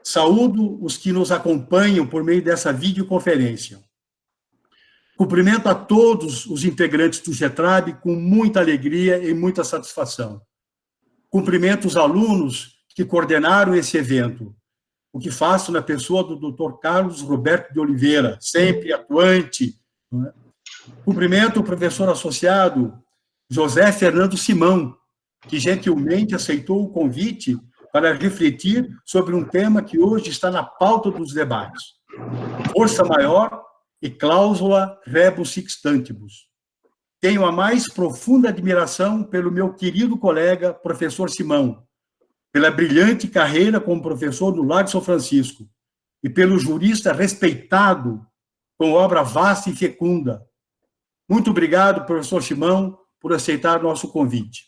Saúdo os que nos acompanham por meio dessa videoconferência. Cumprimento a todos os integrantes do GETRAB com muita alegria e muita satisfação. Cumprimento os alunos que coordenaram esse evento, o que faço na pessoa do Dr. Carlos Roberto de Oliveira, sempre atuante. Cumprimento o professor associado José Fernando Simão, que gentilmente aceitou o convite para refletir sobre um tema que hoje está na pauta dos debates: força maior e cláusula rebus sic stantibus. Tenho a mais profunda admiração pelo meu querido colega, professor Simão, pela brilhante carreira como professor no Largo São Francisco e pelo jurista respeitado com obra vasta e fecunda. Muito obrigado, professor Simão, por aceitar nosso convite.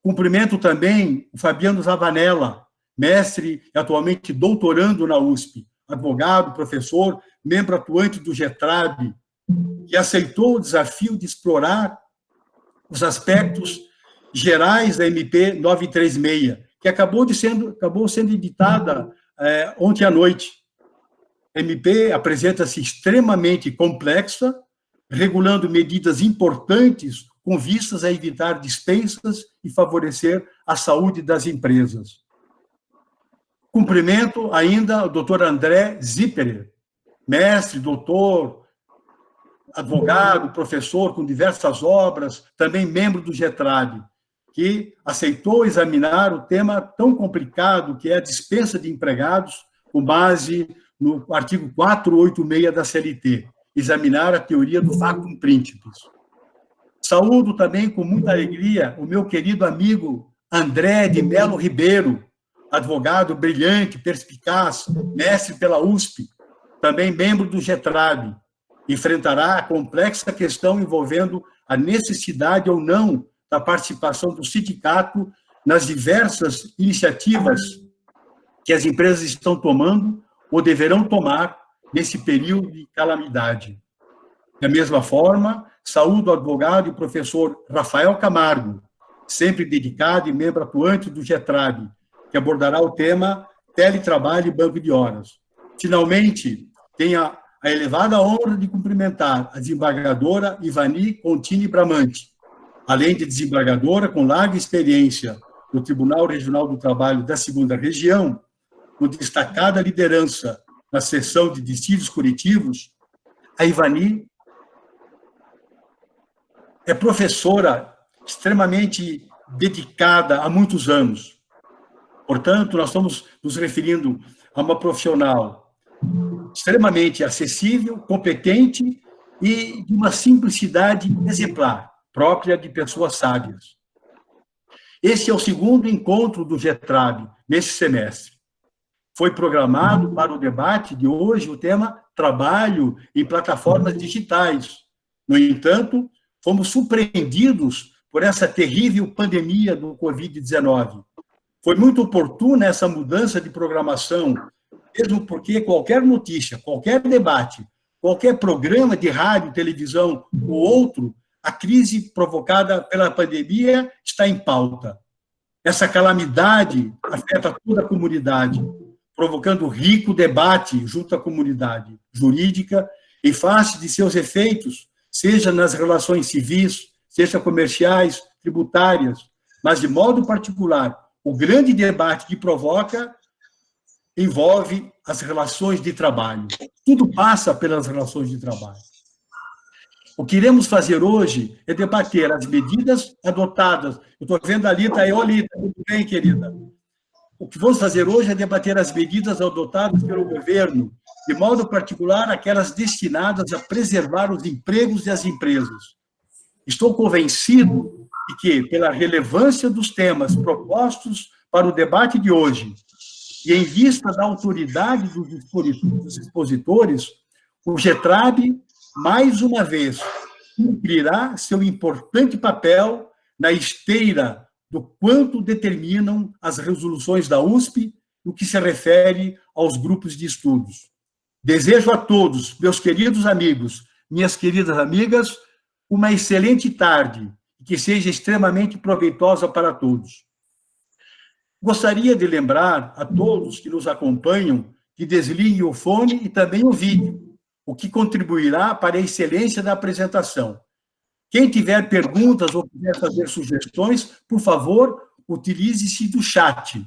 Cumprimento também o Fabiano Zavanella, mestre e atualmente doutorando na USP, advogado, professor, membro atuante do GETRAB, que aceitou o desafio de explorar os aspectos gerais da MP 936, que acabou sendo editada ontem à noite. A MP apresenta-se extremamente complexa, regulando medidas importantes com vistas a evitar dispensas e favorecer a saúde das empresas. Cumprimento ainda o Dr. André Zipperer, mestre, doutor, advogado, professor com diversas obras, também membro do GETRAB, que aceitou examinar o tema tão complicado que é a dispensa de empregados, com base no artigo 486 da CLT, examinar a teoria do factum principis. Saúdo também com muita alegria o meu querido amigo André de Melo Ribeiro, advogado brilhante, perspicaz, mestre pela USP, também membro do GETRAB. Enfrentará a complexa questão envolvendo a necessidade ou não da participação do sindicato nas diversas iniciativas que as empresas estão tomando ou deverão tomar nesse período de calamidade. Da mesma forma, saúdo o advogado e professor Rafael Camargo, sempre dedicado e membro atuante do GETRAB, que abordará o tema teletrabalho e banco de horas. Finalmente, tenho a elevada honra de cumprimentar a desembargadora Ivani Contini Bramante, além de desembargadora com larga experiência no Tribunal Regional do Trabalho da 2ª Região, com destacada liderança na seção de dissídios coletivos. A Ivani é professora extremamente dedicada há muitos anos. Portanto, nós estamos nos referindo a uma profissional extremamente acessível, competente e de uma simplicidade exemplar, própria de pessoas sábias. Esse é o segundo encontro do GETRAB nesse semestre. Foi programado para o debate de hoje o tema trabalho em plataformas digitais. No entanto, fomos surpreendidos por essa terrível pandemia do Covid-19. Foi muito oportuna essa mudança de programação, mesmo porque qualquer notícia, qualquer debate, qualquer programa de rádio, televisão ou outro, a crise provocada pela pandemia está em pauta. Essa calamidade afeta toda a comunidade, provocando rico debate junto à comunidade jurídica em face de seus efeitos, seja nas relações civis, seja comerciais, tributárias, mas, de modo particular, o grande debate que provoca envolve as relações de trabalho. Tudo passa pelas relações de trabalho. O que iremos fazer hoje é debater as medidas adotadas. Eu estou vendo a Lita aí. Ô, Lita, tudo bem, querida? O que vamos fazer hoje é debater as medidas adotadas pelo governo, de modo particular, aquelas destinadas a preservar os empregos e as empresas. Estou convencido de que, pela relevância dos temas propostos para o debate de hoje, e em vista da autoridade dos expositores, o GETRAB, mais uma vez, cumprirá seu importante papel na esteira do quanto determinam as resoluções da USP no que se refere aos grupos de estudos. Desejo a todos, meus queridos amigos, minhas queridas amigas, uma excelente tarde e que seja extremamente proveitosa para todos. Gostaria de lembrar a todos que nos acompanham que desliguem o fone e também o vídeo, o que contribuirá para a excelência da apresentação. Quem tiver perguntas ou quiser fazer sugestões, por favor, utilize-se do chat.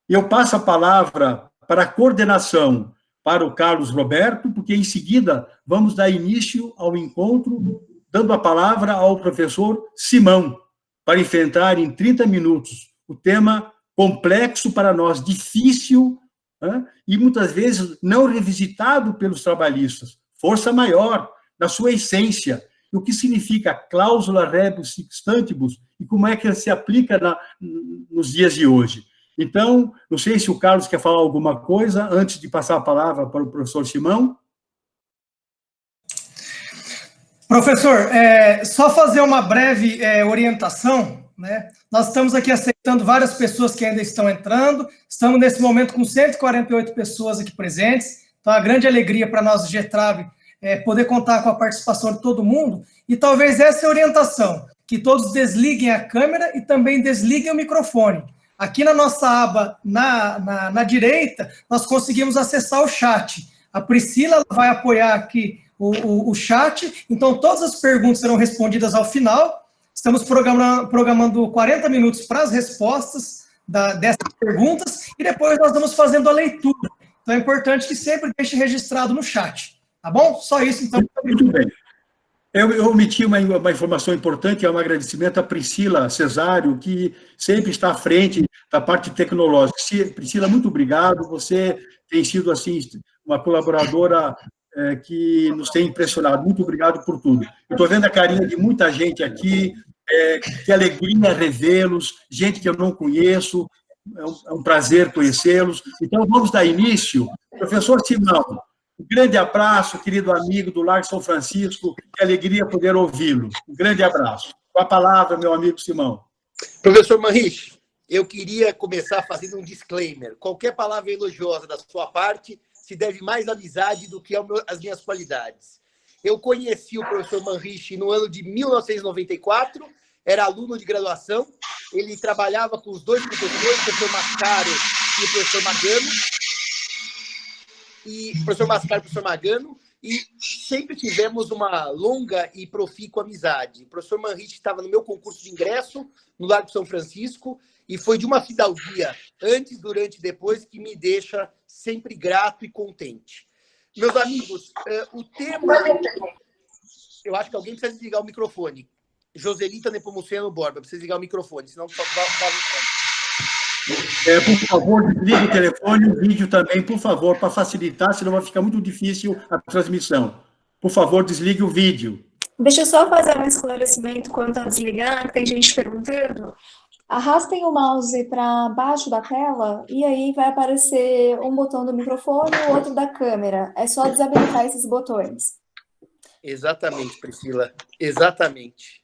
Eu passo a palavra para a coordenação para o Carlos Roberto, porque em seguida vamos dar início ao encontro, dando a palavra ao professor Simão, para enfrentar em 30 minutos o tema complexo para nós, difícil, né, e muitas vezes não revisitado pelos trabalhistas. Força maior, na sua essência. E o que significa cláusula rebus sic stantibus e como é que se aplica nos dias de hoje. Então, não sei se o Carlos quer falar alguma coisa antes de passar a palavra para o professor Simão. Professor, só fazer uma breve orientação, né? Nós estamos aqui aceitando várias pessoas que ainda estão entrando, estamos nesse momento com 148 pessoas aqui presentes, então é uma grande alegria para nós, do GETRAB, poder contar com a participação de todo mundo, e talvez essa é a orientação, que todos desliguem a câmera e também desliguem o microfone. Aqui na nossa aba, na direita, nós conseguimos acessar o chat. A Priscila vai apoiar aqui o chat, então todas as perguntas serão respondidas ao final. Estamos programando 40 minutos para as respostas dessas perguntas, e depois nós vamos fazendo a leitura. Então é importante que sempre deixe registrado no chat. Tá bom? Só isso, então. Muito bem. Eu omiti uma informação importante, é um agradecimento à Priscila Cesário, que sempre está à frente da parte tecnológica. Priscila, muito obrigado. Você tem sido, assim, uma colaboradora que nos tem impressionado. Muito obrigado por tudo. Eu estou vendo a carinha de muita gente aqui, que alegria revê-los, gente que eu não conheço, é um prazer conhecê-los. Então, vamos dar início. Professor Simão, um grande abraço, querido amigo do Largo São Francisco, que alegria poder ouvi-lo. Um grande abraço. Com a palavra, meu amigo Simão. Professor Manrich, eu queria começar fazendo um disclaimer. Qualquer palavra elogiosa da sua parte se deve mais à amizade do que às minhas qualidades. Eu conheci o professor Manrich no ano de 1994, era aluno de graduação, ele trabalhava com os dois professores, o professor Mascaro e o professor Magano, e sempre tivemos uma longa e profícua amizade. O professor Manrich estava no meu concurso de ingresso no Largo São Francisco e foi de uma fidalguia, antes, durante e depois, que me deixa sempre grato e contente. Meus amigos, o tema... Eu acho que alguém precisa desligar o microfone. Joselita Nepomuceno Borba, precisa desligar o microfone, senão vai por favor, desligue o telefone e o vídeo também, por favor, para facilitar, senão vai ficar muito difícil a transmissão. Por favor, desligue o vídeo. Deixa eu só fazer um esclarecimento quanto a desligar, tem gente perguntando. Arrastem o mouse para baixo da tela e aí vai aparecer um botão do microfone e o outro da câmera. É só desabilitar esses botões. Exatamente, Priscila. Exatamente.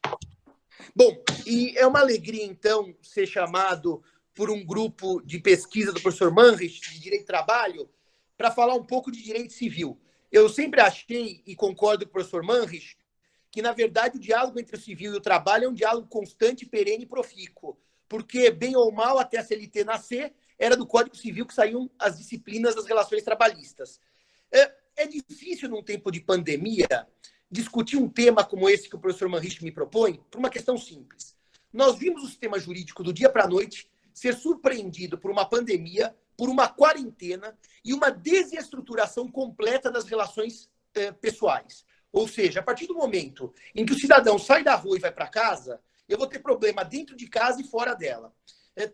Bom, e é uma alegria, então, ser chamado por um grupo de pesquisa do professor Manrich, de Direito do Trabalho, para falar um pouco de direito civil. Eu sempre achei, e concordo com o professor Manrich, que, na verdade, o diálogo entre o civil e o trabalho é um diálogo constante, perene e profícuo, porque, bem ou mal, até a CLT nascer, era do Código Civil que saíam as disciplinas das relações trabalhistas. É difícil, num tempo de pandemia, discutir um tema como esse que o professor Manrich me propõe, por uma questão simples. Nós vimos o sistema jurídico do dia para a noite ser surpreendido por uma pandemia, por uma quarentena e uma desestruturação completa das relações pessoais. Ou seja, a partir do momento em que o cidadão sai da rua e vai para casa, eu vou ter problema dentro de casa e fora dela.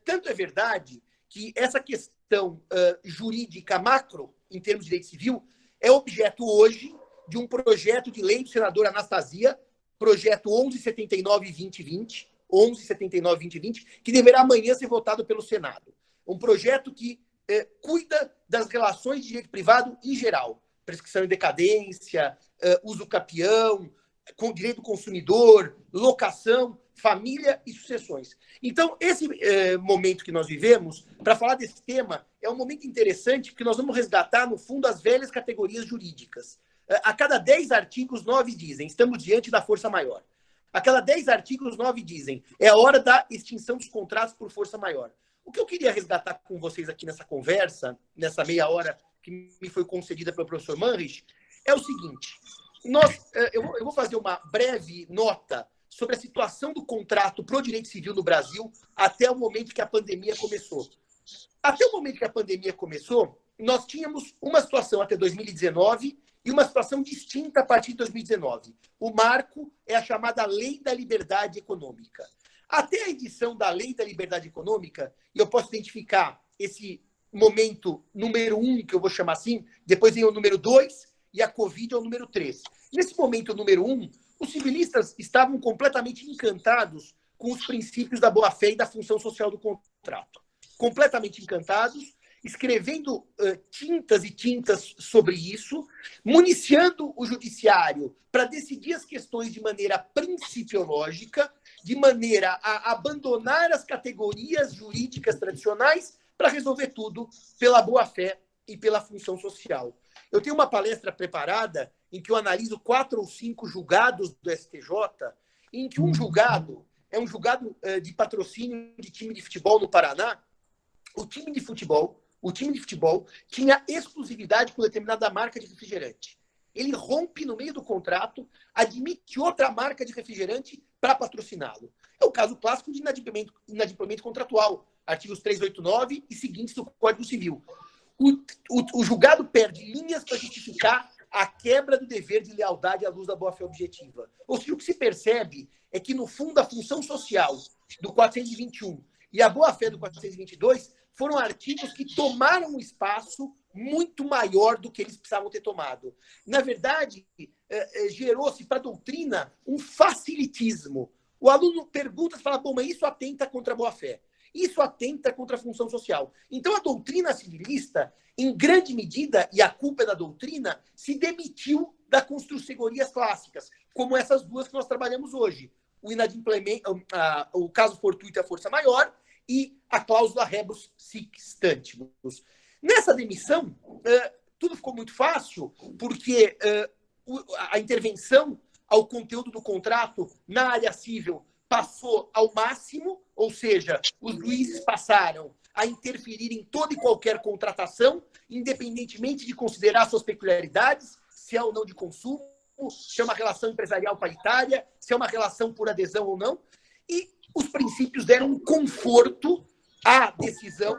Tanto é verdade que essa questão jurídica macro, em termos de direito civil, é objeto hoje de um projeto de lei do senador Anastasia, projeto 1179-2020, 1179-2020, que deverá amanhã ser votado pelo Senado. Um projeto que cuida das relações de direito privado em geral. Prescrição em decadência, uso capião, com direito do consumidor, locação, família e sucessões. Então, esse momento que nós vivemos, para falar desse tema, é um momento interessante, porque nós vamos resgatar, no fundo, as velhas categorias jurídicas. A cada 10 artigos, 9 dizem, estamos diante da força maior. A cada 10 artigos, 9 dizem, é a hora da extinção dos contratos por força maior. O que eu queria resgatar com vocês aqui nessa conversa, nessa meia hora que me foi concedida pelo professor Manrich, é o seguinte. Eu vou fazer uma breve nota sobre a situação do contrato pro direito civil no Brasil até o momento que a pandemia começou. Até o momento que a pandemia começou, nós tínhamos uma situação até 2019 e uma situação distinta a partir de 2019. O marco é a chamada Lei da Liberdade Econômica. Até a edição da Lei da Liberdade Econômica, e eu posso identificar esse momento número 1, que eu vou chamar assim, depois vem o número 2, e a Covid é o número 3. Nesse momento número 1, os civilistas estavam completamente encantados com os princípios da boa-fé e da função social do contrato. Completamente encantados, escrevendo tintas e tintas sobre isso, municiando o judiciário para decidir as questões de maneira principiológica, de maneira a abandonar as categorias jurídicas tradicionais para resolver tudo pela boa-fé e pela função social. Eu tenho uma palestra preparada em que eu analiso 4 ou 5 julgados do STJ, em que um julgado é um julgado de patrocínio de time de futebol no Paraná. O time de futebol tinha exclusividade com determinada marca de refrigerante. Ele rompe no meio do contrato, admite outra marca de refrigerante para patrociná-lo. É o caso clássico de inadimplemento contratual, artigos 389 e seguintes do Código Civil. O julgado perde linhas para justificar a quebra do dever de lealdade à luz da boa-fé objetiva. Ou seja, o que se percebe é que, no fundo, a função social do 421 e a boa-fé do 422 foram artigos que tomaram um espaço muito maior do que eles precisavam ter tomado. Na verdade, gerou-se para a doutrina um facilitismo. O aluno pergunta e fala, bom, mas isso atenta contra a boa-fé. Isso atenta contra a função social. Então, a doutrina civilista, em grande medida, e a culpa é da doutrina, se demitiu da construções clássicas, como essas duas que nós trabalhamos hoje. O caso fortuito e a força maior e a cláusula rebus sic stantibus. Nessa demissão, tudo ficou muito fácil, porque a intervenção ao conteúdo do contrato na área civil passou ao máximo, ou seja, os juízes passaram a interferir em toda e qualquer contratação, independentemente de considerar suas peculiaridades, se é ou não de consumo, se é uma relação empresarial paritária, se é uma relação por adesão ou não, e os princípios deram um conforto à decisão,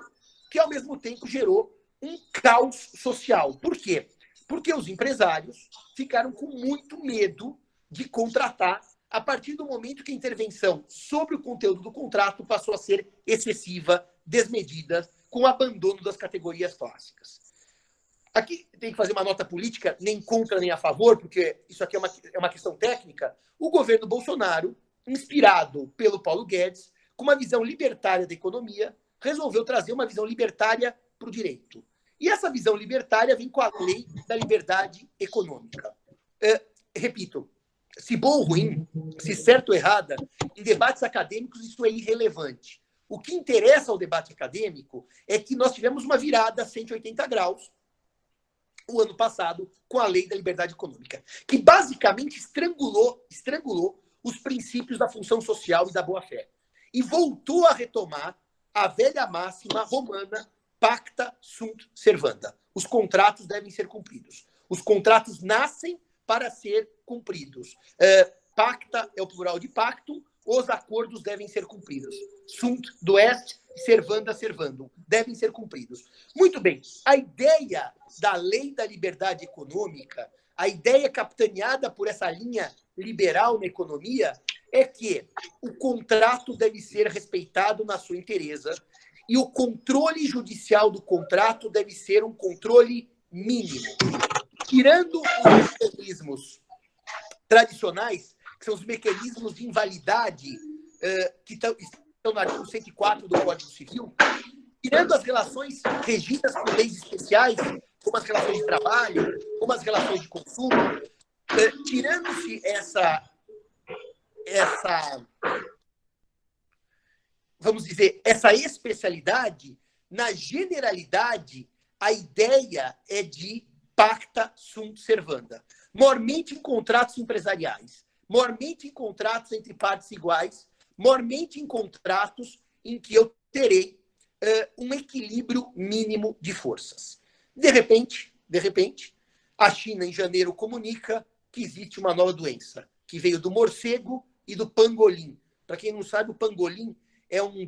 que ao mesmo tempo gerou um caos social. Por quê? Porque os empresários ficaram com muito medo de contratar a partir do momento que a intervenção sobre o conteúdo do contrato passou a ser excessiva, desmedida, com o abandono das categorias clássicas. Aqui tem que fazer uma nota política, nem contra nem a favor, porque isso aqui é uma questão técnica. O governo Bolsonaro, inspirado pelo Paulo Guedes, com uma visão libertária da economia, resolveu trazer uma visão libertária para o direito. E essa visão libertária vem com a Lei da Liberdade Econômica. Repito, se bom ou ruim, se certo ou errada, em debates acadêmicos isso é irrelevante. O que interessa ao debate acadêmico é que nós tivemos uma virada 180 graus o ano passado com a Lei da Liberdade Econômica, que basicamente estrangulou os princípios da função social e da boa-fé. E voltou a retomar a velha máxima romana pacta sunt servanda. Os contratos devem ser cumpridos. Os contratos nascem para ser cumpridos. Pacta é o plural de pactum, os acordos devem ser cumpridos. Sunt do est, servanda servandum, devem ser cumpridos. Muito bem, a ideia da Lei da Liberdade Econômica, a ideia capitaneada por essa linha liberal na economia, é que o contrato deve ser respeitado na sua inteireza e o controle judicial do contrato deve ser um controle mínimo. Tirando os mecanismos tradicionais, que são os mecanismos de invalidade que estão no artigo 104 do Código Civil, tirando as relações regidas por leis especiais, como as relações de trabalho, como as relações de consumo, tirando-se vamos dizer, essa especialidade, na generalidade, a ideia é de pacta sunt servanda. Mormente em contratos empresariais, mormente em contratos entre partes iguais, mormente em contratos em que eu terei um equilíbrio mínimo de forças. De repente, a China, em janeiro, comunica que existe uma nova doença, que veio do morcego e do pangolim. Para quem não sabe, o pangolim é um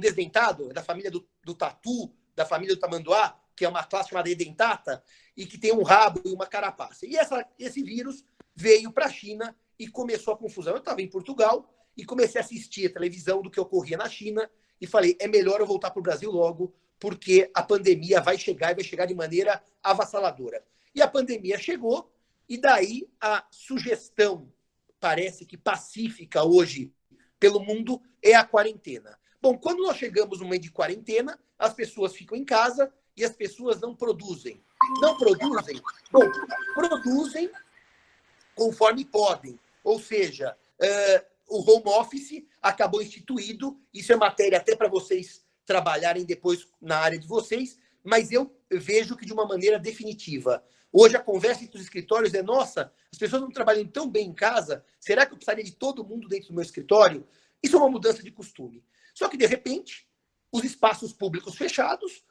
desdentado, é da família do tatu, da família do tamanduá, que é uma classe chamada edentata, e que tem um rabo e uma carapaça. E esse vírus veio para a China e começou a confusão. Eu estava em Portugal e comecei a assistir a televisão do que ocorria na China e falei, é melhor eu voltar para o Brasil logo, porque a pandemia vai chegar e vai chegar de maneira avassaladora. E a pandemia chegou, e daí a sugestão, parece que pacífica hoje pelo mundo, é a quarentena. Bom, quando nós chegamos no meio de quarentena, as pessoas ficam em casa e as pessoas não produzem. Não produzem? Bom, produzem conforme podem. Ou seja, o home office acabou instituído, isso é matéria até para vocês trabalharem depois na área de vocês, mas eu vejo que de uma maneira definitiva. Hoje a conversa entre os escritórios é, nossa, as pessoas não trabalham tão bem em casa, será que eu precisaria de todo mundo dentro do meu escritório? Isso é uma mudança de costume. Só que, de repente, os espaços públicos fechados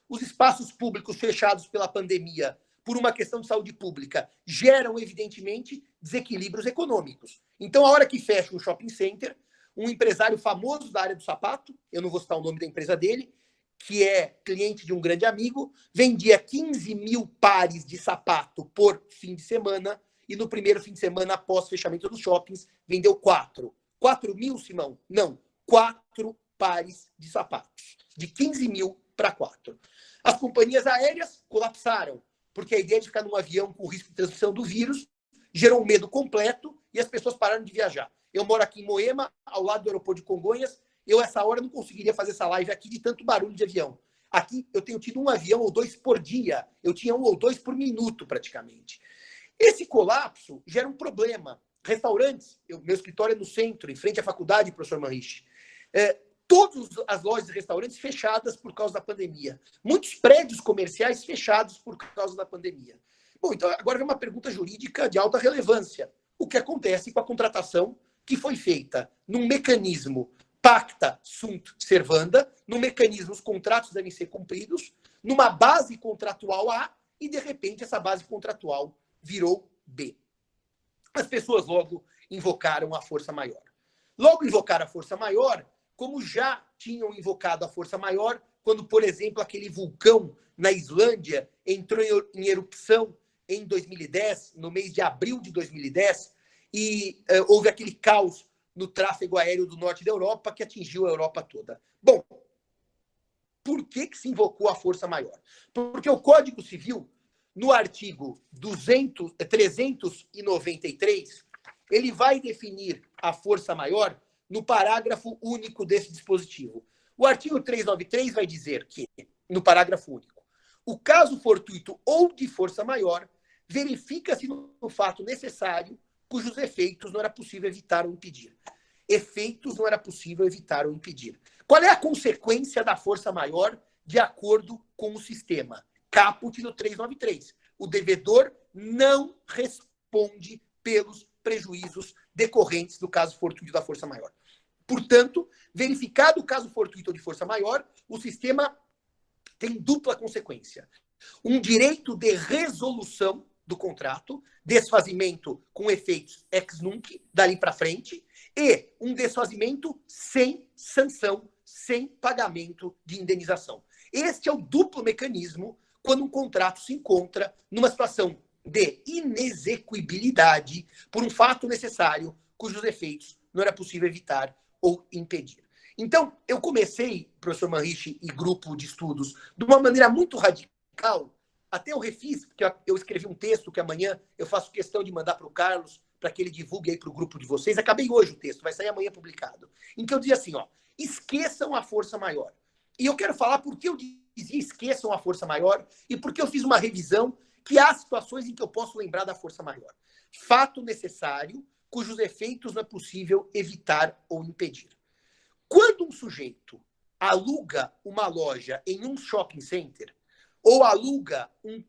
pela pandemia, por uma questão de saúde pública, geram, evidentemente, desequilíbrios econômicos. Então, a hora que fecha um shopping center, um empresário famoso da área do sapato, eu não vou citar o nome da empresa dele, que é cliente de um grande amigo, vendia 15 mil pares de sapato por fim de semana, e no primeiro fim de semana, após fechamento dos shoppings, vendeu 4. 4 mil, Simão? Não, 4 pares de sapatos. De 15 mil para 4. As companhias aéreas colapsaram, porque a ideia de ficar num avião com risco de transmissão do vírus gerou um medo completo e as pessoas pararam de viajar. Eu moro aqui em Moema, ao lado do aeroporto de Congonhas. Eu, essa hora, não conseguiria fazer essa live aqui de tanto barulho de avião. Aqui, eu tenho tido um avião ou dois por dia. Eu tinha 1 ou 2 por minuto, praticamente. Esse colapso gera um problema. Restaurantes, meu escritório é no centro, em frente à faculdade, professor Manriche. Todas as lojas e restaurantes fechadas por causa da pandemia. Muitos prédios comerciais fechados por causa da pandemia. Bom, então agora vem uma pergunta jurídica de alta relevância. O que acontece com a contratação que foi feita num mecanismo pacta sunt servanda, no mecanismo os contratos devem ser cumpridos, numa base contratual A, e de repente essa base contratual virou B. As pessoas logo invocaram a força maior. Logo invocaram a força maior, como já tinham invocado a força maior, quando, por exemplo, aquele vulcão na Islândia entrou em erupção em 2010, no mês de abril de 2010, e houve aquele caos no tráfego aéreo do norte da Europa, que atingiu a Europa toda. Bom, por que se invocou a força maior? Porque o Código Civil, no artigo 393, ele vai definir a força maior no parágrafo único desse dispositivo. O artigo 393 vai dizer que, no parágrafo único, o caso fortuito ou de força maior verifica-se no fato necessário cujos efeitos não era possível evitar ou impedir. Efeitos não era possível evitar ou impedir. Qual é a consequência da força maior de acordo com o sistema? Caput do 393. O devedor não responde pelos prejuízos decorrentes do caso fortuito da força maior. Portanto, verificado o caso fortuito ou de força maior, o sistema tem dupla consequência. Um direito de resolução do contrato, desfazimento com efeitos ex nunc, dali para frente, e um desfazimento sem sanção, sem pagamento de indenização. Este é o duplo mecanismo quando um contrato se encontra numa situação de inexequibilidade por um fato necessário cujos efeitos não era possível evitar ou impedir. Então, eu comecei, professor Manriche e grupo de estudos, de uma maneira muito radical. Até eu refiz, porque eu escrevi um texto que amanhã eu faço questão de mandar para o Carlos, para que ele divulgue aí para o grupo de vocês. Acabei hoje o texto, vai sair amanhã publicado. Em que eu dizia assim, ó, esqueçam a força maior. E eu quero falar por que eu dizia esqueçam a força maior e por que eu fiz uma revisão que há situações em que eu posso lembrar da força maior. Fato necessário, cujos efeitos não é possível evitar ou impedir. Quando um sujeito aluga uma loja em um shopping center, ou aluga um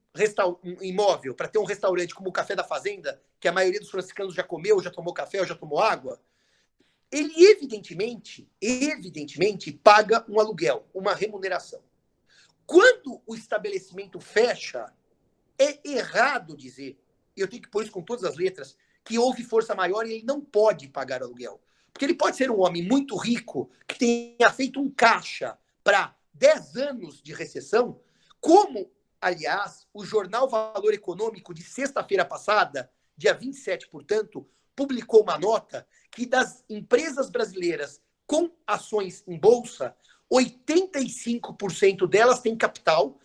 imóvel para ter um restaurante como o Café da Fazenda, que a maioria dos franciscanos já comeu, já tomou café ou já tomou água, ele evidentemente paga um aluguel, uma remuneração. Quando o estabelecimento fecha, é errado dizer, e eu tenho que pôr isso com todas as letras, que houve força maior e ele não pode pagar aluguel. Porque ele pode ser um homem muito rico que tenha feito um caixa para 10 anos de recessão, como, aliás, o jornal Valor Econômico de sexta-feira passada, dia 27, portanto, publicou uma nota que das empresas brasileiras com ações em bolsa, 85% delas têm capital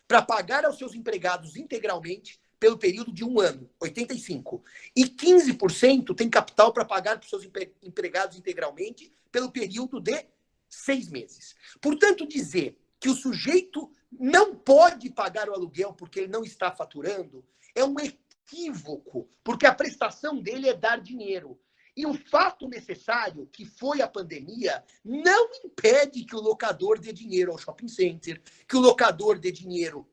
para pagar aos seus empregados integralmente pelo período de 1 ano, 85%. E 15% tem capital para pagar para os seus empregados integralmente pelo período de 6 meses. Portanto, dizer que o sujeito não pode pagar o aluguel porque ele não está faturando é um equívoco, porque a prestação dele é dar dinheiro. E o fato necessário, que foi a pandemia, não impede que o locador dê dinheiro ao shopping center, que o locador dê dinheiro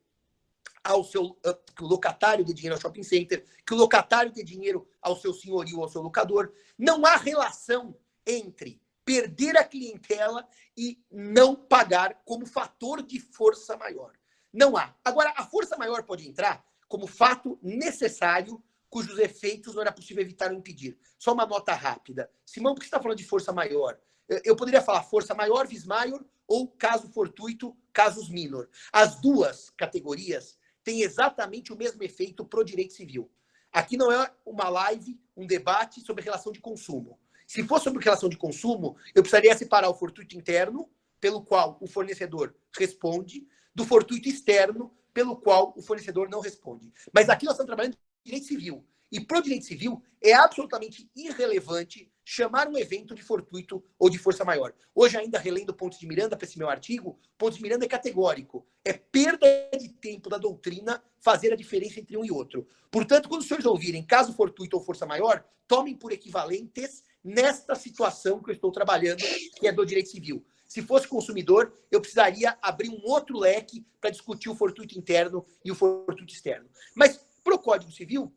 que o locatário dê dinheiro ao shopping center, que o locatário dê dinheiro ao seu senhorio, ao seu locador. Não há relação entre perder a clientela e não pagar como fator de força maior. Não há. Agora, a força maior pode entrar como fato necessário cujos efeitos não era possível evitar ou impedir. Só uma nota rápida. Simão, por que você está falando de força maior? Eu poderia falar força maior, vis maior, ou caso fortuito, casus minor. As duas categorias têm exatamente o mesmo efeito pro direito civil. Aqui não é uma live, um debate sobre relação de consumo. Se fosse sobre relação de consumo, eu precisaria separar o fortuito interno, pelo qual o fornecedor responde, do fortuito externo, pelo qual o fornecedor não responde. Mas aqui nós estamos trabalhando direito civil. E para o direito civil é absolutamente irrelevante chamar um evento de fortuito ou de força maior. Hoje, ainda relendo Pontes de Miranda para esse meu artigo, Pontes de Miranda é categórico. É perda de tempo da doutrina fazer a diferença entre um e outro. Portanto, quando os senhores ouvirem caso fortuito ou força maior, tomem por equivalentes nesta situação que eu estou trabalhando, que é do direito civil. Se fosse consumidor, eu precisaria abrir um outro leque para discutir o fortuito interno e o fortuito externo. Mas, para o Código Civil,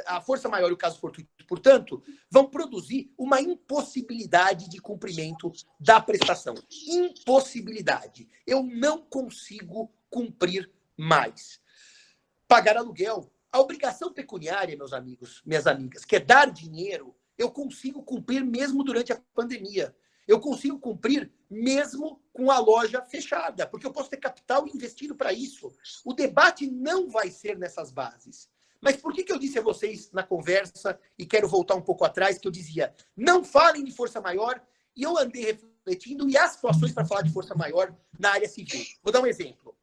a força maior e o caso fortuito, portanto, vão produzir uma impossibilidade de cumprimento da prestação. Impossibilidade. Eu não consigo cumprir mais. Pagar aluguel. A obrigação pecuniária, meus amigos, minhas amigas, que é dar dinheiro, eu consigo cumprir mesmo durante a pandemia. Eu consigo cumprir mesmo com a loja fechada, porque eu posso ter capital investido para isso. O debate não vai ser nessas bases. Mas por que eu disse a vocês na conversa, e quero voltar um pouco atrás, que eu dizia, não falem de força maior, e eu andei refletindo, e há situações para falar de força maior na área civil. Vou dar um exemplo.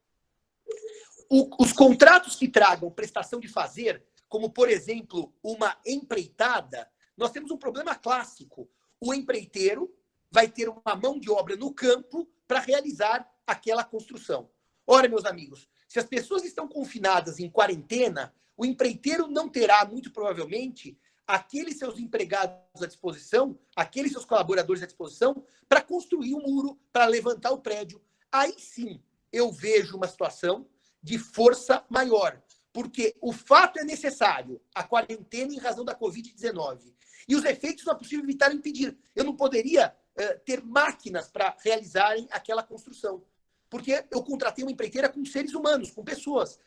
Os contratos que tragam prestação de fazer, como, por exemplo, uma empreitada, nós temos um problema clássico. O empreiteiro vai ter uma mão de obra no campo para realizar aquela construção. Ora, meus amigos, se as pessoas estão confinadas em quarentena, o empreiteiro não terá, muito provavelmente, aqueles seus empregados à disposição, aqueles seus colaboradores à disposição, para construir um muro, para levantar o prédio. Aí sim, eu vejo uma situação de força maior, porque o fato é necessário, a quarentena em razão da Covid-19, e os efeitos não é possível evitar ou impedir. Eu não poderia ter máquinas para realizarem aquela construção, porque eu contratei uma empreiteira com seres humanos, com pessoas.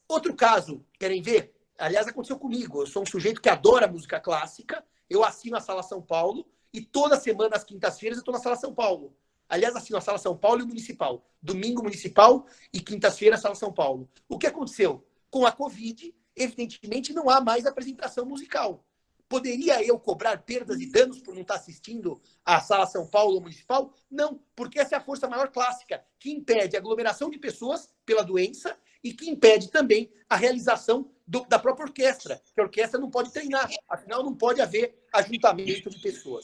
Outro caso, querem ver? Aliás, aconteceu comigo. Eu sou um sujeito que adora música clássica, eu assino a Sala São Paulo, e toda semana, às quintas-feiras, eu estou na Sala São Paulo. Aliás, assino a Sala São Paulo e o Municipal. Domingo, Municipal, e quintas-feiras, Sala São Paulo. O que aconteceu? Com a Covid, evidentemente, não há mais apresentação musical. Poderia eu cobrar perdas e danos por não estar assistindo à Sala São Paulo ou Municipal? Não, porque essa é a força maior clássica, que impede a aglomeração de pessoas pela doença e que impede também a realização da própria orquestra, que a orquestra não pode treinar, afinal não pode haver ajuntamento de pessoas.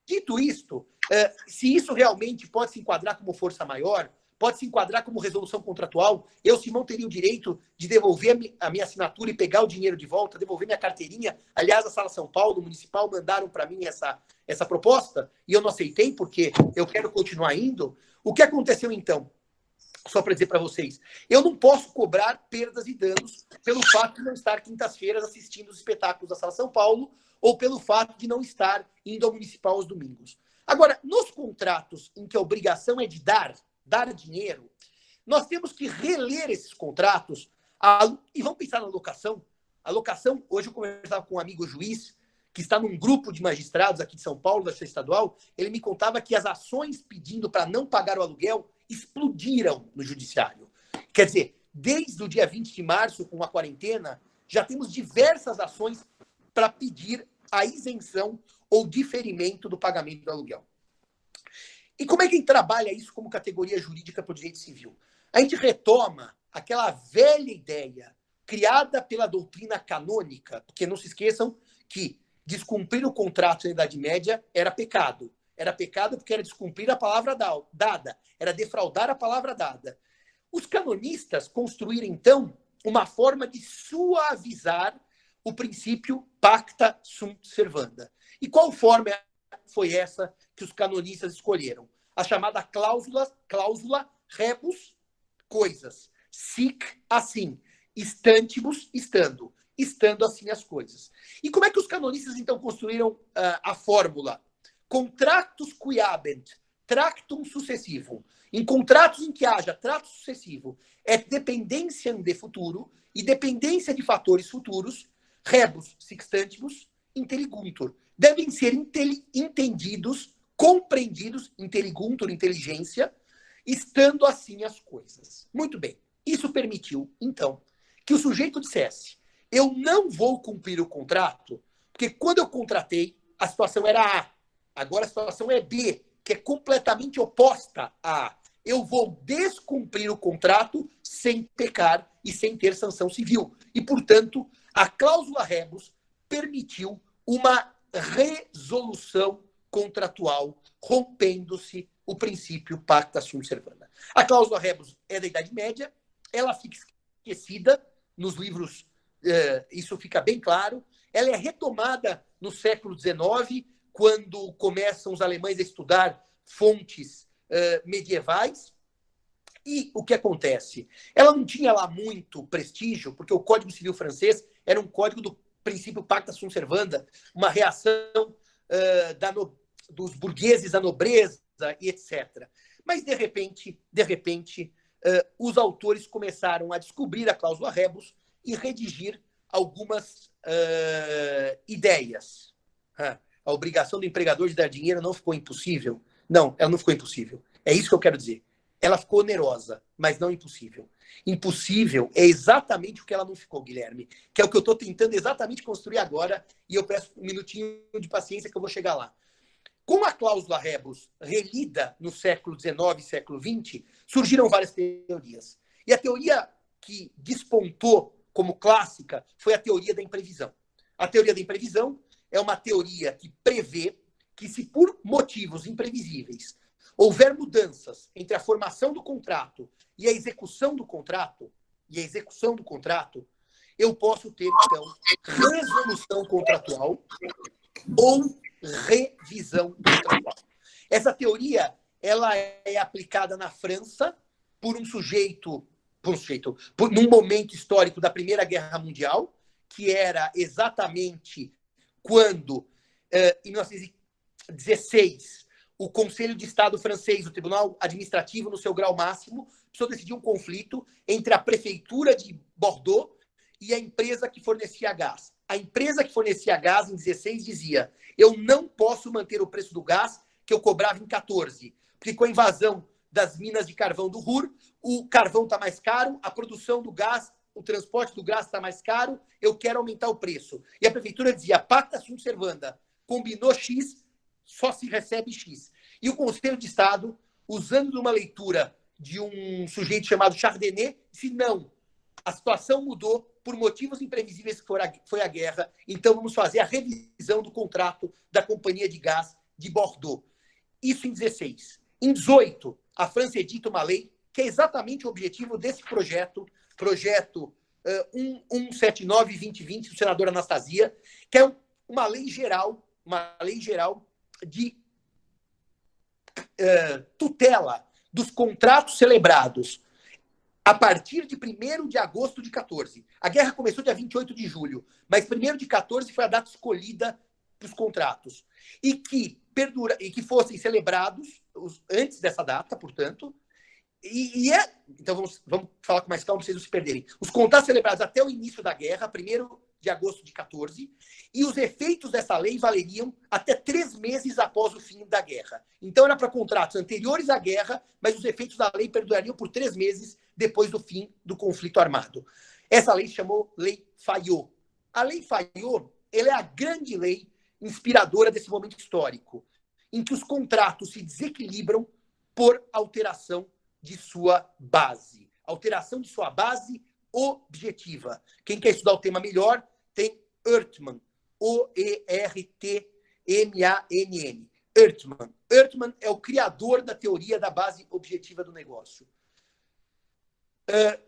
Dito isto, se isso realmente pode se enquadrar como força maior, pode se enquadrar como resolução contratual, eu, Simão, teria o direito de devolver a minha assinatura e pegar o dinheiro de volta, devolver minha carteirinha. Aliás, a Sala São Paulo, o Municipal, mandaram para mim essa proposta, e eu não aceitei, porque eu quero continuar indo. O que aconteceu, então? Só para dizer para vocês, eu não posso cobrar perdas e danos pelo fato de não estar quintas-feiras assistindo os espetáculos da Sala São Paulo ou pelo fato de não estar indo ao Municipal aos domingos. Agora, nos contratos em que a obrigação é de dar dinheiro, nós temos que reler esses contratos e vamos pensar na locação. A locação, hoje eu conversava com um amigo juiz, que está num grupo de magistrados aqui de São Paulo, da Justiça Estadual, ele me contava que as ações pedindo para não pagar o aluguel explodiram no judiciário. Quer dizer, desde o dia 20 de março, com a quarentena, já temos diversas ações para pedir a isenção ou diferimento do pagamento do aluguel. E como é que a gente trabalha isso como categoria jurídica para o direito civil? A gente retoma aquela velha ideia criada pela doutrina canônica, porque não se esqueçam que descumprir o contrato na Idade Média era pecado. Era pecado porque era descumprir a palavra dada, era defraudar a palavra dada. Os canonistas construíram, então, uma forma de suavizar o princípio pacta sunt servanda. E qual forma foi essa que os canonistas escolheram? A chamada cláusula rebus coisas. Sic assim. Stantibus estando. Estando assim as coisas. E como é que os canonistas, então, construíram a fórmula? Contractus quiabent, tractum successivum. Em contratos em que haja trato sucessivo, é dependência de futuro e dependência de fatores futuros, rebus sextantibus intelliguntur. Devem ser entendidos, compreendidos, intelliguntur, inteligência, estando assim as coisas. Muito bem. Isso permitiu, então, que o sujeito dissesse: eu não vou cumprir o contrato, porque quando eu contratei, a situação era A. Agora a situação é B, que é completamente oposta a A. Eu vou descumprir o contrato sem pecar e sem ter sanção civil. E, portanto, a cláusula rebus permitiu uma resolução contratual, rompendo-se o princípio pacta sunt servanda. A cláusula rebus é da Idade Média, ela fica esquecida nos livros, isso fica bem claro. Ela é retomada no século XIX, quando começam os alemães a estudar fontes medievais. E o que acontece? Ela não tinha lá muito prestígio, porque o Código Civil francês era um código do princípio pacta sunt servanda, uma reação dos burgueses à nobreza e etc. Mas, de repente, os autores começaram a descobrir a cláusula rebus e redigir algumas ideias. A obrigação do empregador de dar dinheiro não ficou impossível? Não, ela não ficou impossível. É isso que eu quero dizer. Ela ficou onerosa, mas não impossível. Impossível é exatamente o que ela não ficou, Guilherme, que é o que eu estou tentando exatamente construir agora, e eu peço um minutinho de paciência que eu vou chegar lá. Com a cláusula rebus relida no século XIX e século XX, surgiram várias teorias. E a teoria que despontou como clássica foi a teoria da imprevisão. A teoria da imprevisão é uma teoria que prevê que, se por motivos imprevisíveis houver mudanças entre a formação do contrato e a execução do contrato, eu posso ter, então, resolução contratual ou revisão contratual. Essa teoria ela é aplicada na França num momento histórico da Primeira Guerra Mundial, que era exatamente quando, em 1916, o Conselho de Estado francês, o Tribunal Administrativo, no seu grau máximo, precisou decidir um conflito entre a prefeitura de Bordeaux e a empresa que fornecia gás. A empresa que fornecia gás, em 16, dizia: eu não posso manter o preço do gás que eu cobrava em 14, porque com a invasão das minas de carvão do Ruhr, o carvão está mais caro, a produção do gás, o transporte do gás está mais caro, eu quero aumentar o preço. E a prefeitura dizia: pacta sunt servanda, combinou X, só se recebe X. E o Conselho de Estado, usando uma leitura de um sujeito chamado Chardonnay, disse: não, a situação mudou por motivos imprevisíveis, que foi a guerra, então vamos fazer a revisão do contrato da Companhia de Gás de Bordeaux. Isso em 16. Em 18, a França edita uma lei que é exatamente o objetivo desse projeto 179-2020, do senador Anastasia, que é uma lei geral de tutela dos contratos celebrados a partir de 1º de agosto de 14. A guerra começou dia 28 de julho, mas 1º de 14 foi a data escolhida para os contratos. E que fossem celebrados antes dessa data, portanto, Então, vamos falar com mais calma para vocês não se perderem. Os contratos celebrados até o início da guerra, 1º de agosto de 14, e os efeitos dessa lei valeriam até 3 meses após o fim da guerra. Então, era para contratos anteriores à guerra, mas os efeitos da lei perdurariam por 3 meses depois do fim do conflito armado. Essa lei se chamou Lei Fayot. A Lei Fayot, ela é a grande lei inspiradora desse momento histórico, em que os contratos se desequilibram por alteração de sua base. Alteração de sua base objetiva. Quem quer estudar o tema melhor, tem Ertmann. O-E-R-T-M-A-N-N. Ertmann. Ertmann é o criador da teoria da base objetiva do negócio.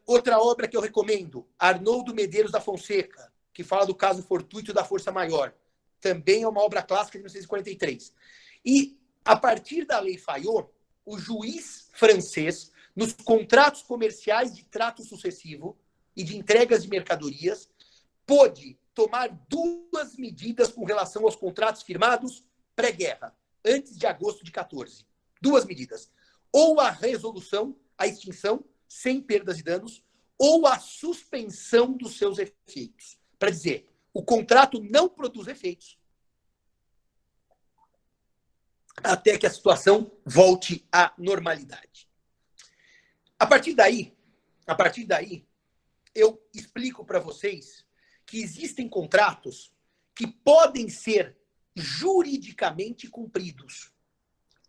Outra obra que eu recomendo, Arnoldo Medeiros da Fonseca, que fala do caso fortuito da força maior. Também é uma obra clássica de 1943. E, a partir da Lei Fayot, o juiz francês, nos contratos comerciais de trato sucessivo e de entregas de mercadorias, pôde tomar 2 medidas com relação aos contratos firmados pré-guerra, antes de agosto de 14. 2 medidas. Ou a resolução, a extinção, sem perdas e danos, ou a suspensão dos seus efeitos. Para dizer, o contrato não produz efeitos até que a situação volte à normalidade. A partir daí, eu explico para vocês que existem contratos que podem ser juridicamente cumpridos.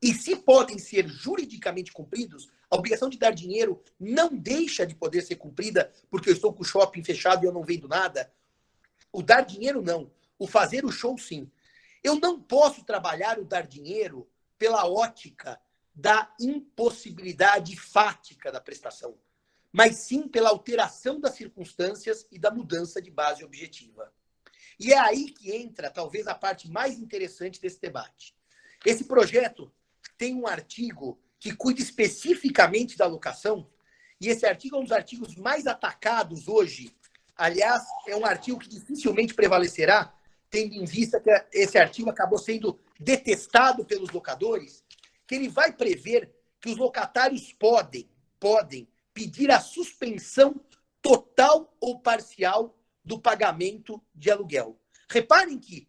E se podem ser juridicamente cumpridos, a obrigação de dar dinheiro não deixa de poder ser cumprida porque eu estou com o shopping fechado e eu não vendo nada. O dar dinheiro, não. O fazer o show, sim. Eu não posso trabalhar o dar dinheiro pela ótica da impossibilidade fática da prestação, mas sim pela alteração das circunstâncias e da mudança de base objetiva. E é aí que entra, talvez, a parte mais interessante desse debate. Esse projeto tem um artigo que cuida especificamente da locação, e esse artigo é um dos artigos mais atacados hoje. Aliás, é um artigo que dificilmente prevalecerá, tendo em vista que esse artigo acabou sendo detestado pelos locadores, que ele vai prever que os locatários podem pedir a suspensão total ou parcial do pagamento de aluguel. Reparem que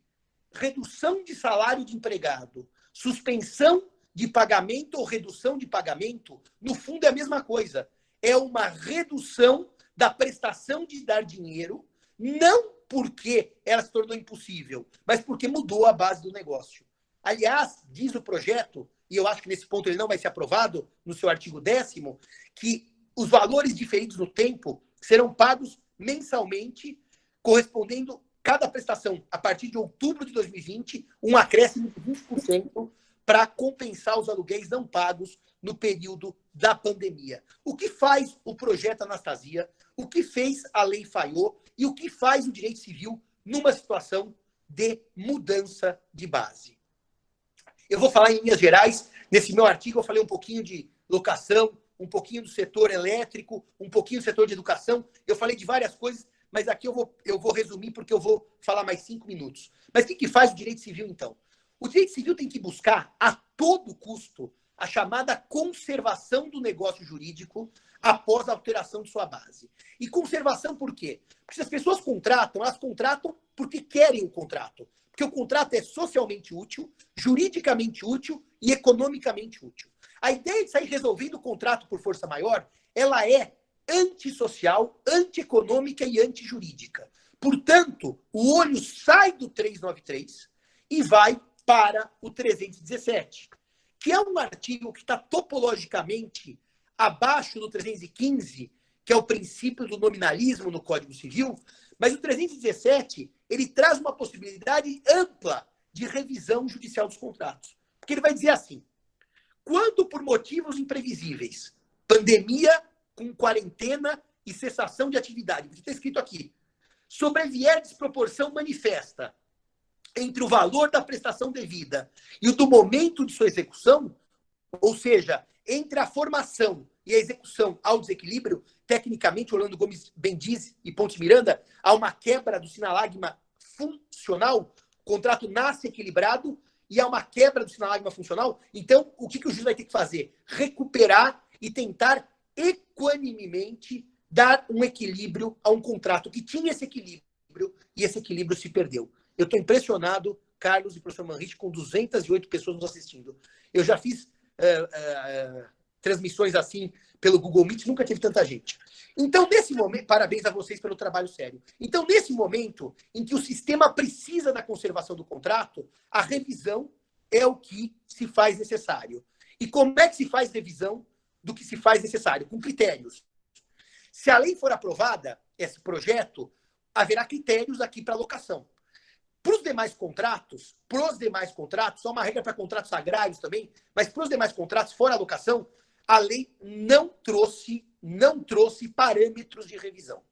redução de salário de empregado, suspensão de pagamento ou redução de pagamento, no fundo é a mesma coisa. É uma redução da prestação de dar dinheiro, não porque ela se tornou impossível, mas porque mudou a base do negócio. Aliás, diz o projeto, e eu acho que nesse ponto ele não vai ser aprovado, no seu artigo 10º, que os valores diferidos no tempo serão pagos mensalmente, correspondendo cada prestação, a partir de outubro de 2020, um acréscimo de 20% para compensar os aluguéis não pagos no período da pandemia. O que faz o projeto Anastasia, o que fez a Lei Fayot e o que faz o direito civil numa situação de mudança de base. Eu vou falar em linhas gerais. Nesse meu artigo eu falei um pouquinho de locação, um pouquinho do setor elétrico, um pouquinho do setor de educação. Eu falei de várias coisas, mas aqui eu vou resumir porque eu vou falar mais 5 minutos. Mas o que faz o direito civil, então? O direito civil tem que buscar, a todo custo, a chamada conservação do negócio jurídico após a alteração de sua base. E conservação por quê? Porque se as pessoas contratam, elas contratam porque querem o contrato. Porque o contrato é socialmente útil, juridicamente útil e economicamente útil. A ideia de sair resolvendo o contrato por força maior, ela é antissocial, antieconômica e antijurídica. Portanto, o olho sai do 393 e vai para o 317, que é um artigo que está topologicamente abaixo do 315, que é o princípio do nominalismo no Código Civil, mas o 317, ele traz uma possibilidade ampla de revisão judicial dos contratos. Porque ele vai dizer assim, quando por motivos imprevisíveis, pandemia com quarentena e cessação de atividade, está escrito aqui, sobrevier desproporção manifesta entre o valor da prestação devida e o do momento de sua execução, ou seja, entre a formação e a execução ao desequilíbrio, tecnicamente, Orlando Gomes bem diz e Pontes Miranda, há uma quebra do sinalagma funcional, o contrato nasce equilibrado e há uma quebra do sinalagma funcional. Então, o que o juiz vai ter que fazer? Recuperar e tentar equanimemente dar um equilíbrio a um contrato que tinha esse equilíbrio e esse equilíbrio se perdeu. Eu estou impressionado, Carlos e professor Manrique, com 208 pessoas nos assistindo. Eu já fiz transmissões assim pelo Google Meet, nunca teve tanta gente. Então, nesse momento, parabéns a vocês pelo trabalho sério. Então, nesse momento em que o sistema precisa da conservação do contrato, a revisão é o que se faz necessário. E como é que se faz revisão do que se faz necessário? Com critérios. Se a lei for aprovada, esse projeto, haverá critérios aqui para alocação. Para os demais contratos, só uma regra para contratos agrários também, mas para os demais contratos, fora alocação, a lei não trouxe parâmetros de revisão.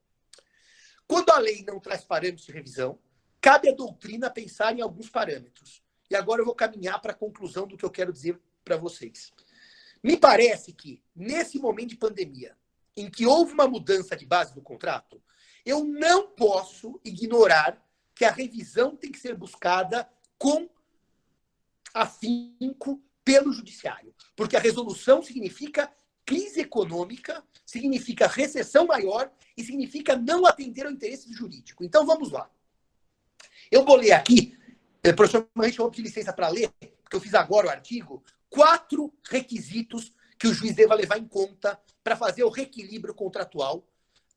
Quando a lei não traz parâmetros de revisão, cabe à doutrina pensar em alguns parâmetros. E agora eu vou caminhar para a conclusão do que eu quero dizer para vocês. Me parece que, nesse momento de pandemia, em que houve uma mudança de base do contrato, eu não posso ignorar que a revisão tem que ser buscada com afinco pelo judiciário. Porque a resolução significa crise econômica, significa recessão maior e significa não atender ao interesse jurídico. Então, vamos lá. Eu vou ler aqui, professor Manrique, eu vou pedir licença para ler, porque eu fiz agora o artigo, 4 requisitos que o juiz deva levar em conta para fazer o reequilíbrio contratual,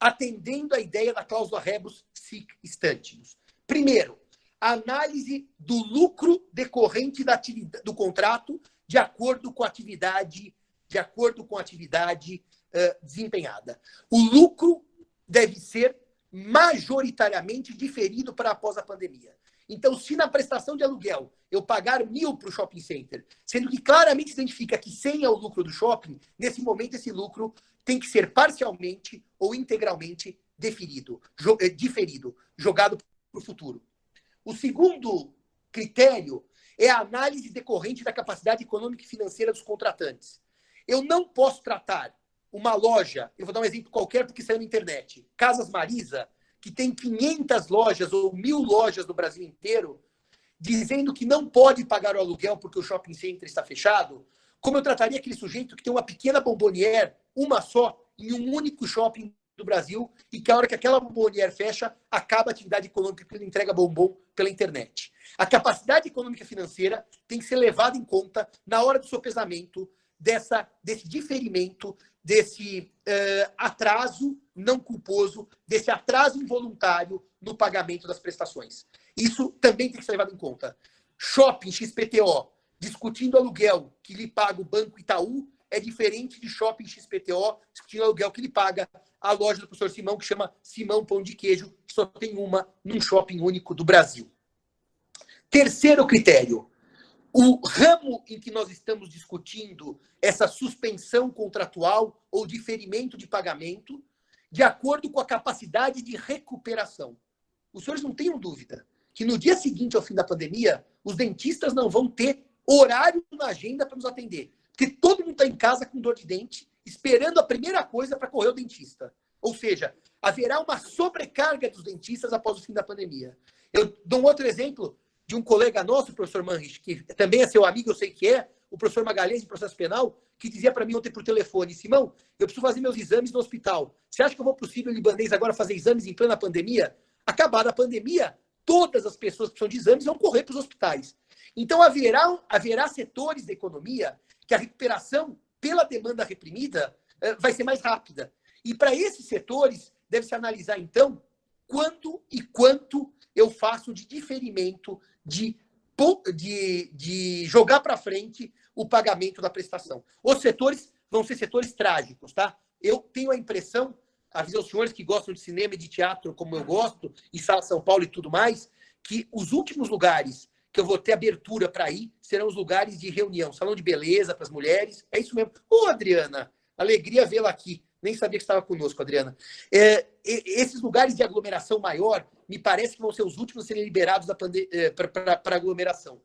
atendendo à ideia da cláusula rebus sic stantibus. Primeiro, análise do lucro decorrente da atividade, do contrato de acordo com a atividade, desempenhada. O lucro deve ser majoritariamente diferido para após a pandemia. Então, se na prestação de aluguel eu pagar 1.000 para o shopping center, sendo que claramente se identifica que 100 é o lucro do shopping, nesse momento esse lucro tem que ser parcialmente ou integralmente diferido, jogado para o futuro. O segundo critério é a análise decorrente da capacidade econômica e financeira dos contratantes. Eu não posso tratar uma loja, eu vou dar um exemplo qualquer porque saiu na internet, Casas Marisa, que tem 500 lojas ou 1.000 lojas no Brasil inteiro, dizendo que não pode pagar o aluguel porque o shopping center está fechado, como eu trataria aquele sujeito que tem uma pequena bombonière, uma só, em um único shopping do Brasil, e que a hora que aquela bombonière fecha, acaba a atividade econômica que ele entrega bombom pela internet. A capacidade econômica e financeira tem que ser levada em conta na hora do sopesamento desse diferimento, desse atraso não culposo, desse atraso involuntário no pagamento das prestações. Isso também tem que ser levado em conta. Shopping XPTO, discutindo aluguel que lhe paga o Banco Itaú, é diferente de shopping XPTO, discutindo aluguel que lhe paga a loja do professor Simão, que chama Simão Pão de Queijo, que só tem uma num shopping único do Brasil. Terceiro critério, o ramo em que nós estamos discutindo essa suspensão contratual ou diferimento de pagamento, de acordo com a capacidade de recuperação. Os senhores não tenham dúvida que no dia seguinte ao fim da pandemia, os dentistas não vão ter horário na agenda para nos atender. Porque todo mundo está em casa com dor de dente, esperando a primeira coisa para correr ao dentista. Ou seja, haverá uma sobrecarga dos dentistas após o fim da pandemia. Eu dou um outro exemplo de um colega nosso, o professor Manrique, que também é seu amigo, eu sei que é, o professor Magalhães, de processo penal, que dizia para mim ontem por telefone: Simão, eu preciso fazer meus exames no hospital. Você acha que eu vou para o Sírio-Libanês agora fazer exames em plena pandemia? Acabada a pandemia, todas as pessoas que precisam de exames vão correr para os hospitais. Então, haverá setores da economia que a recuperação pela demanda reprimida vai ser mais rápida. E para esses setores, deve-se analisar, então, quando e quanto eu faço de diferimento, de jogar para frente o pagamento da prestação. Os setores vão ser setores trágicos, tá? Eu tenho a impressão, aviso aos senhores que gostam de cinema e de teatro como eu gosto, e Sala São Paulo e tudo mais, que os últimos lugares que eu vou ter abertura para ir serão os lugares de reunião, salão de beleza para as mulheres, é isso mesmo. Ô, Adriana, alegria vê-la aqui. Nem sabia que estava conosco, Adriana. Esses lugares de aglomeração maior, me parece que vão ser os últimos a serem liberados para aglomeração.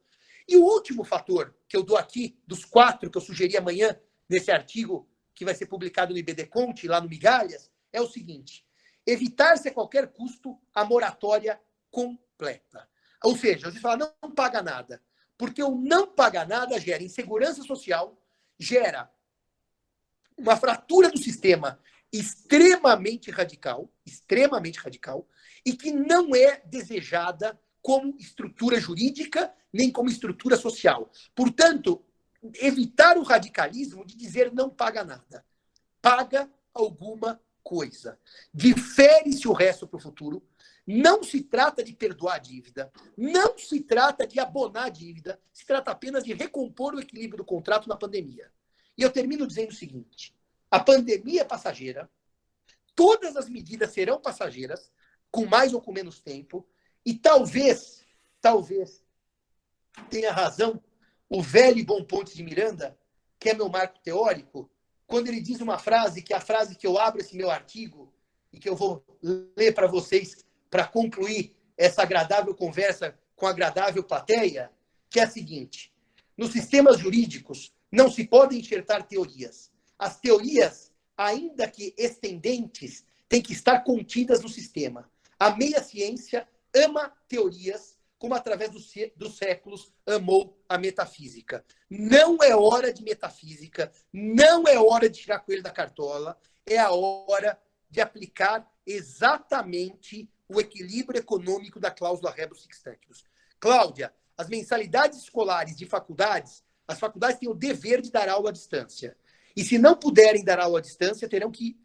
E o último fator que eu dou aqui, dos 4 que eu sugeri amanhã, nesse artigo que vai ser publicado no IBD Conte, lá no Migalhas, é o seguinte: evitar-se a qualquer custo a moratória completa. Ou seja, você fala, não paga nada. Porque o não pagar nada gera insegurança social, gera uma fratura do sistema extremamente radical, e que não é desejada como estrutura jurídica, nem como estrutura social. Portanto, evitar o radicalismo de dizer não paga nada. Paga alguma coisa. Difere-se o resto para o futuro. Não se trata de perdoar a dívida, não se trata de abonar a dívida, se trata apenas de recompor o equilíbrio do contrato na pandemia. E eu termino dizendo o seguinte: a pandemia é passageira, todas as medidas serão passageiras, com mais ou com menos tempo, e talvez tenha razão o velho e bom Pontes de Miranda, que é meu marco teórico, quando ele diz uma frase, que é a frase que eu abro esse meu artigo, e que eu vou ler para vocês para concluir essa agradável conversa com a agradável plateia, que é a seguinte: nos sistemas jurídicos não se podem enxertar teorias. As teorias, ainda que estendentes, têm que estar contidas no sistema. A meia-ciência ama teorias, como através dos séculos amou a metafísica. Não é hora de metafísica, não é hora de tirar coelho da cartola, é a hora de aplicar exatamente o equilíbrio econômico da cláusula rebus sic stantibus. Cláudia, as mensalidades escolares de faculdades, as faculdades têm o dever de dar aula à distância. E se não puderem dar aula à distância, terão que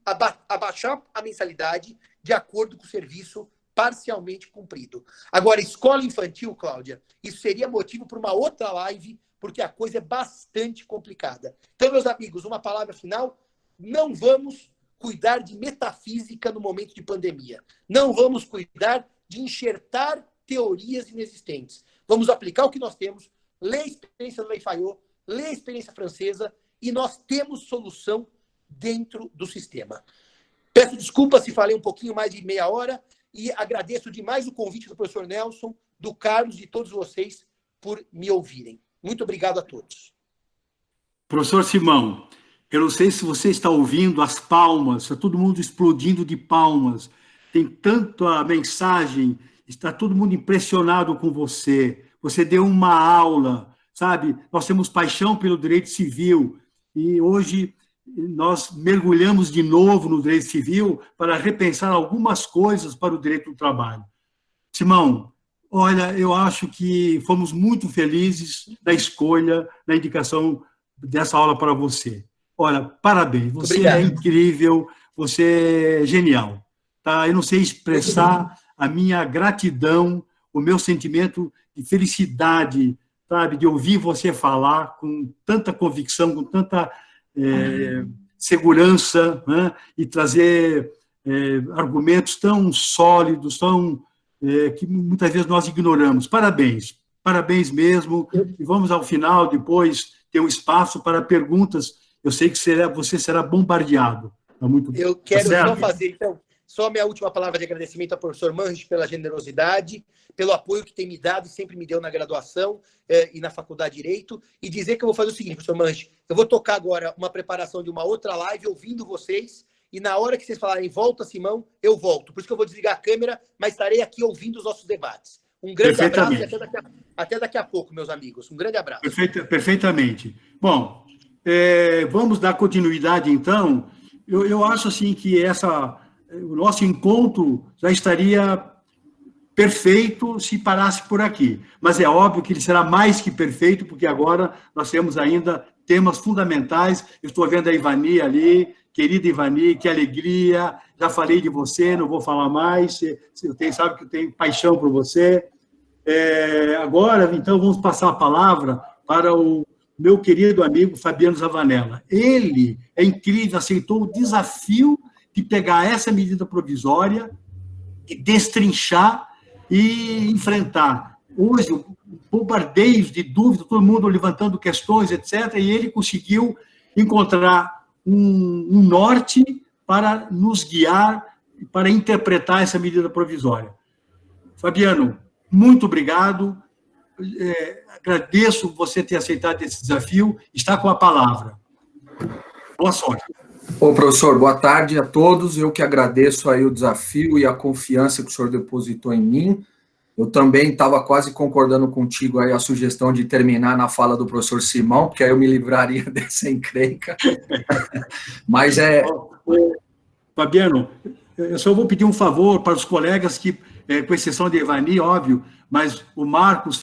abaixar a mensalidade de acordo com o serviço parcialmente cumprido. Agora, escola infantil, Cláudia, isso seria motivo para uma outra live, porque a coisa é bastante complicada. Então, meus amigos, uma palavra final: não vamos cuidar de metafísica no momento de pandemia. Não vamos cuidar de enxertar teorias inexistentes. Vamos aplicar o que nós temos, ler a experiência do Lei Fayot, ler a experiência francesa, e nós temos solução dentro do sistema. Peço desculpas se falei um pouquinho mais de meia hora, e agradeço demais o convite do professor Nelson, do Carlos e de todos vocês por me ouvirem. Muito obrigado a todos. Professor Simão, eu não sei se você está ouvindo as palmas, está todo mundo explodindo de palmas, tem tanta mensagem, está todo mundo impressionado com você, você deu uma aula, sabe? Nós temos paixão pelo direito civil, e hoje nós mergulhamos de novo no direito civil para repensar algumas coisas para o direito do trabalho. Simão, olha, eu acho que fomos muito felizes na escolha, na indicação dessa aula para você. Olha, parabéns, você Obrigado. É incrível, você é genial. Tá? Eu não sei expressar a minha gratidão, o meu sentimento de felicidade, sabe, de ouvir você falar com tanta convicção, com tanta segurança, né? E trazer argumentos tão sólidos, que muitas vezes nós ignoramos. Parabéns, parabéns mesmo. E vamos ao final, depois, ter um espaço para perguntas. Eu sei que você será bombardeado. Tá muito bom. Eu quero só fazer, então, só minha última palavra de agradecimento ao professor Manrich pela generosidade, pelo apoio que tem me dado e sempre me deu na graduação e na faculdade de Direito, e dizer que eu vou fazer o seguinte, professor Manrich, eu vou tocar agora uma preparação de uma outra live, ouvindo vocês, e na hora que vocês falarem volta, Simão, eu volto. Por isso que eu vou desligar a câmera, mas estarei aqui ouvindo os nossos debates. Um grande abraço e até daqui a pouco, meus amigos. Um grande abraço. Perfeitamente. Bom, vamos dar continuidade, então. Eu acho assim que o nosso encontro já estaria perfeito se parasse por aqui. Mas é óbvio que ele será mais que perfeito, porque agora nós temos ainda temas fundamentais. Eu estou vendo a Ivani ali, querida Ivani, que alegria. Já falei de você, não vou falar mais. Você sabe que eu tenho paixão por você. Agora, então, vamos passar a palavra para o meu querido amigo Fabiano Zavanella. Ele é incrível, aceitou o desafio de pegar essa medida provisória e destrinchar e enfrentar. Hoje, bombardeios de dúvidas, todo mundo levantando questões, etc., e ele conseguiu encontrar um norte para nos guiar, para interpretar essa medida provisória. Fabiano, muito obrigado. Agradeço você ter aceitado esse desafio. Está com a palavra. Boa sorte. Ô, professor, boa tarde a todos. Eu que agradeço aí o desafio e a confiança que o senhor depositou em mim. Eu também estava quase concordando contigo aí a sugestão de terminar na fala do professor Simão, porque aí eu me livraria dessa encrenca. Mas Fabiano, eu só vou pedir um favor para os colegas que, com exceção de Evani, óbvio, mas o Marcos